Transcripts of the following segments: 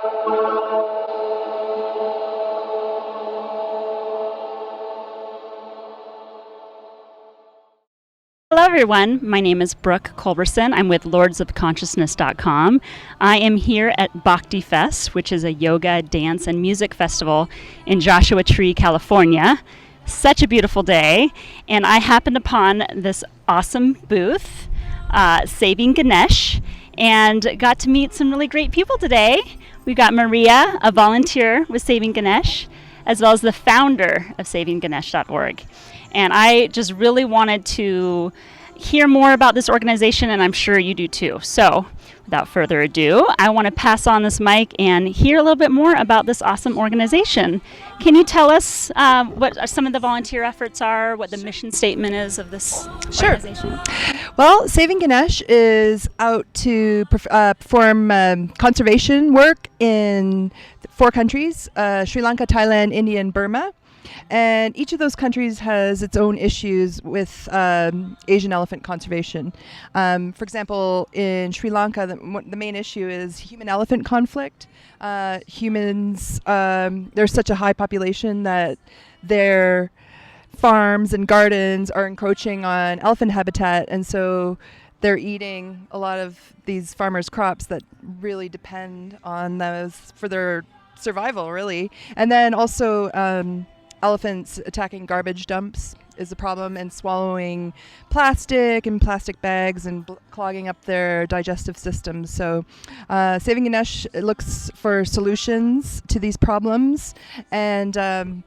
Hello everyone, my name is Brooke Culberson. I'm with lordsofconsciousness.com. I am here at BhaktiFest, which is a yoga, dance, and music festival in Joshua Tree, California. Such a beautiful day, and I happened upon this awesome booth, SavingGanesh, and got to meet some really great people today. We've got Maria, a volunteer with SavingGanesh, as well as the founder of SavingGanesh.org. And I just really wanted to hear more about this organization, and I'm sure you do too. So without further ado, I want to pass on this mic and hear a little bit more about this awesome organization. Can you tell us what some of the volunteer efforts are, what the mission statement is of this organization? Well, Saving Ganesh is out to perform conservation work in 4 countries, Sri Lanka, Thailand, India, and Burma. And each of those countries has its own issues with Asian elephant conservation. For example, in Sri Lanka, the main issue is human-elephant conflict. Humans, there's such a high population that their farms and gardens are encroaching on elephant habitat, and so they're eating a lot of these farmers' crops that really depend on those for their survival, really. And then also elephants attacking garbage dumps is a problem, and swallowing plastic and plastic bags and clogging up their digestive systems. So Saving Ganesh looks for solutions to these problems, and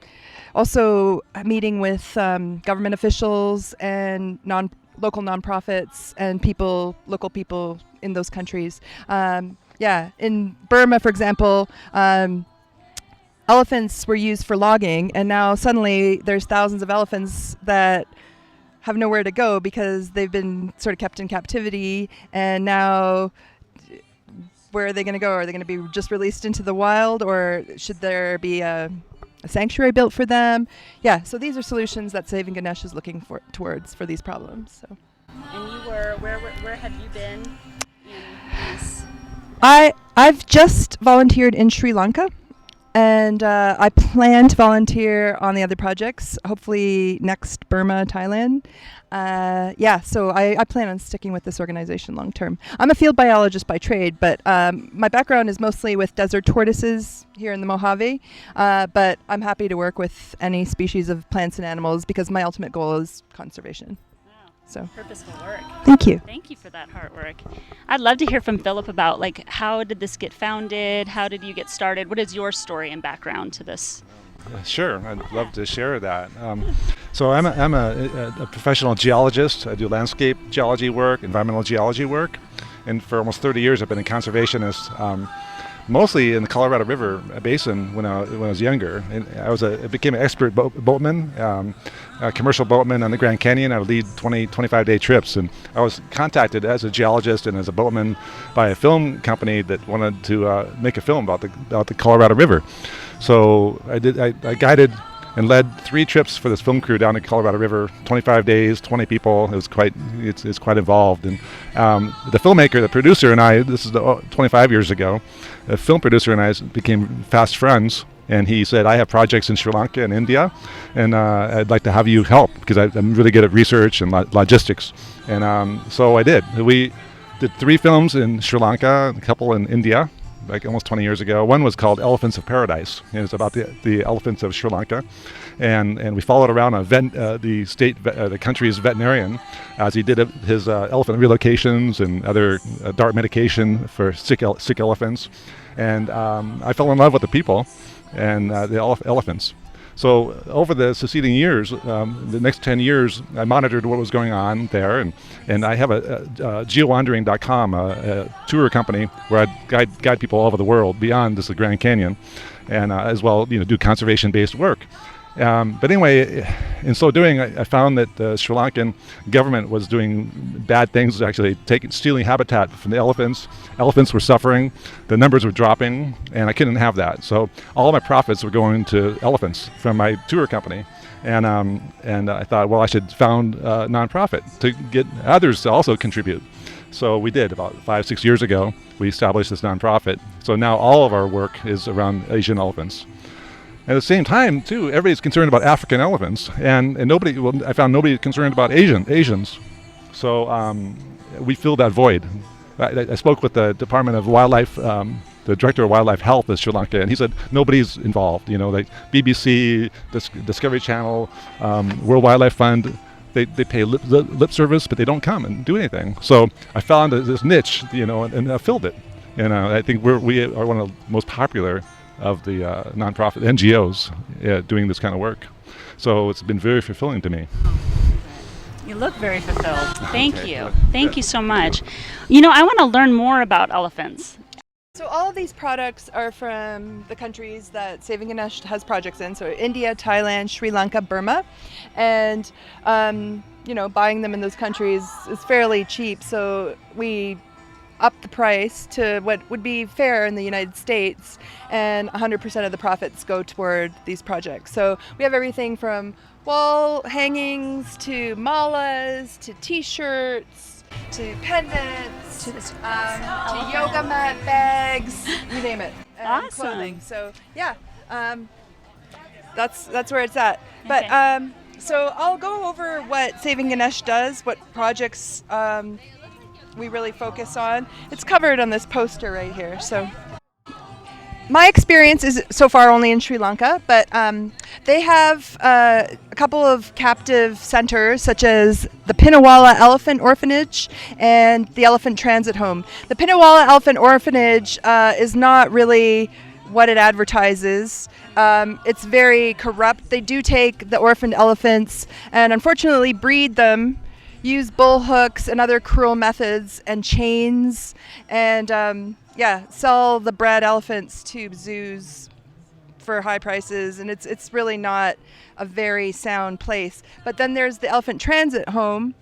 also meeting with government officials and local nonprofits and local people in those countries. In Burma, for example, elephants were used for logging, and now suddenly there's thousands of elephants that have nowhere to go because they've been sort of kept in captivity, and now where are they going to go? Are they going to be just released into the wild, or should there be a sanctuary built for them? Yeah, so these are solutions that Saving Ganesh is looking towards for these problems. So. And you were, where have you been in this? I've just volunteered in Sri Lanka. And I plan to volunteer on the other projects, hopefully next Burma, Thailand. So I plan on sticking with this organization long term. I'm a field biologist by trade, but my background is mostly with desert tortoises here in the Mojave. But I'm happy to work with any species of plants and animals because my ultimate goal is conservation. So Purposeful work. Thank you. Thank you for that hard work. I'd love to hear from Philip about how did this get founded? How did you get started? What is your story and background to this? Sure, I'd love to share that. So I'm a professional geologist. I do landscape geology work, environmental geology work, and for almost 30 years I've been a conservationist. Mostly in the Colorado River Basin when I was younger. And I became an expert boatman, a commercial boatman on the Grand Canyon. I would lead 25-day trips, and I was contacted as a geologist and as a boatman by a film company that wanted to make a film about the Colorado River. So I guided and led 3 trips for this film crew down the Colorado River, 25 days, 20 people. It's quite involved. And the filmmaker, the producer, and I, this is 25 years ago, the film producer and I became fast friends. And he said, I have projects in Sri Lanka and India, and I'd like to have you help because I'm really good at research and logistics. And so I did. We did 3 films in Sri Lanka, a couple in India, like almost 20 years ago. One was called Elephants of Paradise, and it's about the elephants of Sri Lanka, and we followed around the country's veterinarian as he did his elephant relocations and other DART medication for sick elephants, and I fell in love with the people and the elephants. So over the succeeding years, the next 10 years, I monitored what was going on there, and I have a geowandering.com, a tour company where I guide people all over the world beyond just the Grand Canyon, and as well, do conservation-based work. But anyway, in so doing, I found that the Sri Lankan government was doing bad things, actually stealing habitat from the elephants. Elephants were suffering, the numbers were dropping, and I couldn't have that. So all my profits were going to elephants from my tour company. And I thought, well, I should found a nonprofit to get others to also contribute. So we did about 5-6 years ago. We established this nonprofit. So now all of our work is around Asian elephants. At the same time, too, everybody's concerned about African elephants, and nobody. Well, I found nobody concerned about Asians. So we filled that void. I spoke with the Department of Wildlife, the Director of Wildlife Health of Sri Lanka, and he said nobody's involved. You know, like BBC, Discovery Channel, World Wildlife Fund. They pay lip service, but they don't come and do anything. So I found this niche, you know, and I filled it. And I think we are one of the most popular of the nonprofit NGOs doing this kind of work. So it's been very fulfilling to me. You look very fulfilled. Thank Okay, you. good. Thank you so much. You know, I want to learn more about elephants. So all of these products are from the countries that SavingGanesh has projects in. So India, Thailand, Sri Lanka, Burma. And, you know, buying them in those countries is fairly cheap. So we up the price to what would be fair in the United States, and 100% of the profits go toward these projects. So we have everything from wall hangings to malas to t-shirts to pendants to yoga mat bags, you name it, and Awesome. clothing. So yeah, that's where it's at. Okay. But so I'll go over what SavingGanesh does, what projects we really focus on. It's covered on this poster right here. So my experience is so far only in Sri Lanka, but they have a couple of captive centers, such as the Pinawala Elephant Orphanage and the Elephant Transit Home. The Pinawala Elephant Orphanage is not really what it advertises. It's very corrupt. They do take the orphaned elephants and unfortunately breed them, use bull hooks and other cruel methods and chains, and sell the bred elephants to zoos for high prices, and it's really not a very sound place. But then there's the Elephant Transit Home,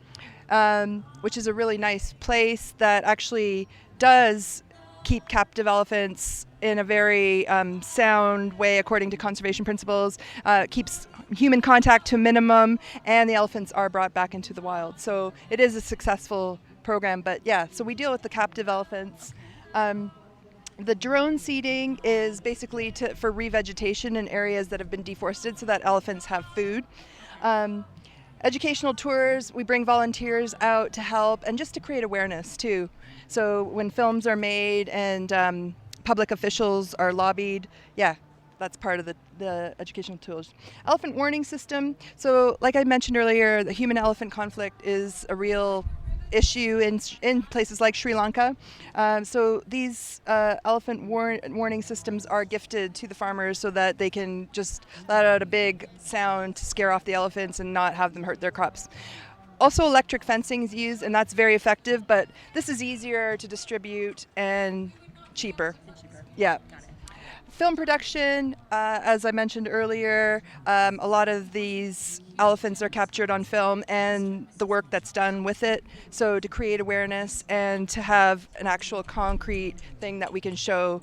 which is a really nice place that actually does keep captive elephants in a very sound way according to conservation principles, keeps human contact to a minimum, and the elephants are brought back into the wild. So it is a successful program, but yeah, so we deal with the captive elephants. The drone seeding is basically for revegetation in areas that have been deforested so that elephants have food. Educational tours, we bring volunteers out to help and just to create awareness too. So when films are made and public officials are lobbied, yeah, that's part of the educational tools. Elephant warning system. So like I mentioned earlier, the human-elephant conflict is a real issue in places like Sri Lanka. So these elephant warning systems are gifted to the farmers so that they can just let out a big sound to scare off the elephants and not have them hurt their crops. Also electric fencing is used, and that's very effective, but this is easier to distribute and cheaper. Yeah. Film production, as I mentioned earlier, a lot of these elephants are captured on film and the work that's done with it. So to create awareness and to have an actual concrete thing that we can show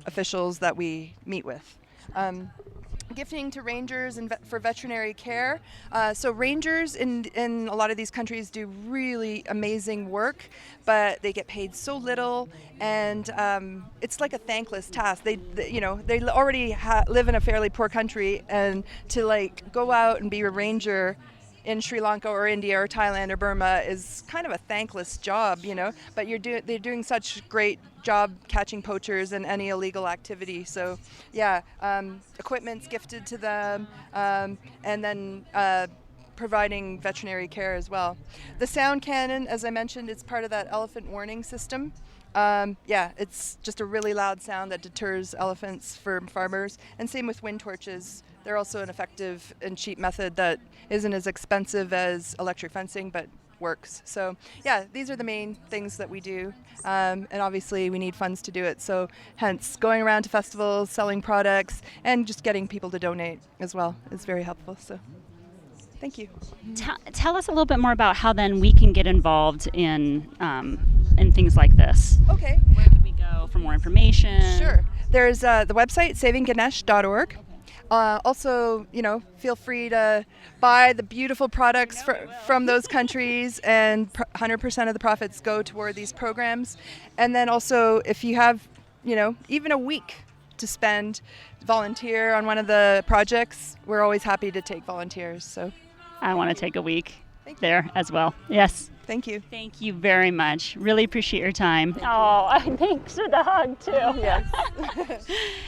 officials that we meet with. Gifting to rangers and for veterinary care. So rangers in a lot of these countries do really amazing work, but they get paid so little, and it's like a thankless task. They already live in a fairly poor country, and to like go out and be a ranger in Sri Lanka or India or Thailand or Burma is kind of a thankless job, you know. But they're doing such great job catching poachers and any illegal activity. So, yeah, equipment's gifted to them, and then providing veterinary care as well. The sound cannon, as I mentioned, it's part of that elephant warning system. It's just a really loud sound that deters elephants from farmers. And same with wind torches. They're also an effective and cheap method that isn't as expensive as electric fencing, but works. So yeah, these are the main things that we do, and obviously we need funds to do it. So hence going around to festivals, selling products, and just getting people to donate as well is very helpful. So thank you. Tell us a little bit more about how then we can get involved in things like this. Okay. Where can we go for more information? Sure. There's the website SavingGanesh.org. Also, feel free to buy the beautiful products from those countries, and 100% of the profits go toward these programs. And then also, if you have, even a week to spend, volunteer on one of the projects, we're always happy to take volunteers. So I want to take a week there as well. Yes. Thank you. Thank you very much. Really appreciate your time. Thanks for the hug too. Yes.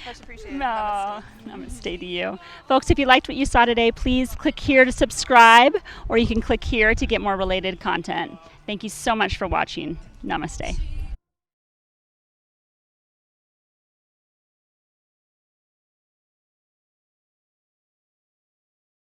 Much appreciated. No, namaste to you. Folks, if you liked what you saw today, please click here to subscribe, or you can click here to get more related content. Thank you so much for watching. Namaste.